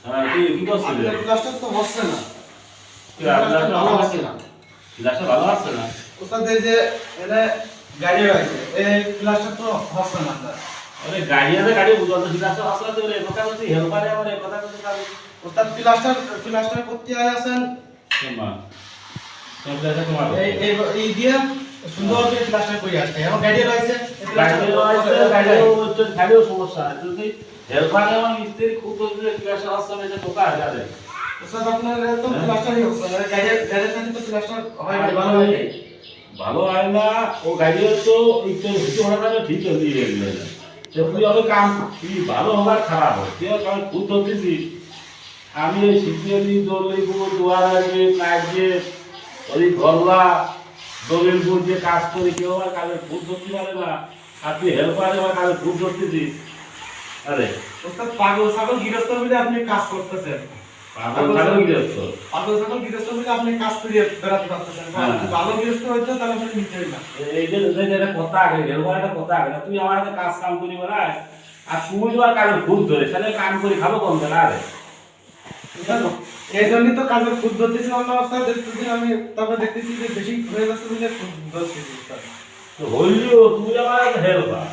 হ্যাঁ কি করছিস? আপনার প্লাস্টার তো হচ্ছে না। প্লাস্টার ভালো হচ্ছে না। প্লাস্টার ভালো আছে না? ওস্তাদ এই যে এনে গাড়ি রয়েছে, এই প্লাস্টার তো হচ্ছে না আপনার। আরে গাড়ি বুঝো তো প্লাস্টার আসলে তো এই কথা বলছি হেল্পারে আমার এই কথা বলতে পারি। ওস্তাদ প্লাস্টার করতে আছেন তোমার প্লাস্টার তোমার এই দিয়ে সুন্দর করে প্লাস্টার করে আসছে। এখন গাড়ি রয়েছে, গাড়িও সমস্যা যদি হেল্পারে আমার মিস্ত্রি খুব জলদি প্লাস্টার আসছে না যে টোকা আগে ওস্তাদ আপনার তো প্লাস্টারই হচ্ছে না। গাড়ির সাথে তো প্লাস্টার হয় না, ভালো হয় না। ভালো হয় না ও গাড়িও তো একটু কিছু হঠাৎ ঠিক হয়ে গেল তুই অত কাম কি ভালো হবার খারাপ হয় তুই কারণ খুব ধরতেছিস আমি এই শিখিয়ে দলিলগুলো দুয়ার আসবে কাজে ওই ঘরলা দলিলগুলো যে কাজ করি কেউ আমার কাজের খুব ধরতে পারে না আর তুই হেল্পারে আমার কাজের খুব ধরতেছিস আরে ওস্তাদ পাগল ছাগল গৃহস্থ মিলে আপনি কাজ করতেছেন। পাগল ছাগল গৃহস্থ পাগল ছাগল গৃহস্থ মিলে আপনি কাজ করে বেড়াতে পারতেছেন। ভালো গৃহস্থ হইতো তাহলে আপনি নিতেই না। এই যে একটা কথা আগে হেল্পার একটা কথা আগে তুই আমার হাতে কাজ কাম করি বেড়ায় আর তুই তো আর কাজের খুব ধরে তাহলে কাম করি খাবো কম বেলা আরে এই জন্যই তো কাজের খুদ ধরতেছিলাম না ওস্তাদ। এতদিন আমি তারপর দেখতেছি যে বেশি হয়ে যাচ্ছে বলে খুদ ধরতেছি ওস্তাদ। তো হইলো তুই আমার হেল্পার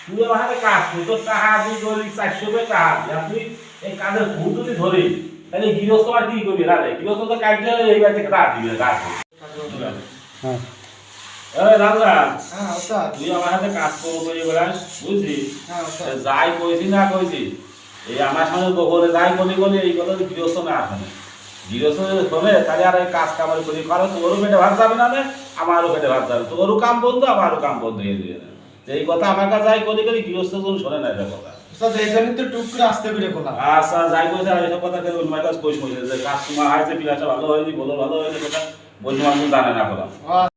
তুই আমার হাতে কাজ করি তোর টাকা তুই ধরি 400 টাকা টাকা তুই এই কাজের খুব যদি ধরি তাহলে গৃহস্থ আর কি করবি না রে গৃহস্থ তো কাটতে এই বাড়ি থেকে রাত দিবে রাত হ্যাঁ এই রাজা হ্যাঁ ওস্তাদ। তুই আমার হাতে কাজ করবো বলে বেড়াস বুঝলি হ্যাঁ ওস্তাদ। যাই কইছি না কইছি এই আমার সামনে গোপনে যাই বলি এই কথা গৃহস্থ না আসে না গৃহস্থ যদি শোনে তাহলে আর এই কাজ কামারি করি কারণ তোরও পেটে ভাত যাবে না রে আমারও পেটে ভাত যাবে তোরও কাম বন্ধ আমারও কাম বন্ধ হয়ে যাবে না এই কথা আমার কাছে যাই করি গৃহস্থ কোন শোনে না এটা কথা ওস্তাদ এই জন্যই তো টুক করে আসতে করে বললাম। আচ্ছা যাই কইছে আর এসব কথা কেউ আমার কাছে কইস যে কাজ তোমার হয়েছে বিলাসটা ভালো হয়নি বলো ভালো হয়েছে কথা বলছি মানুষ জানে না কথা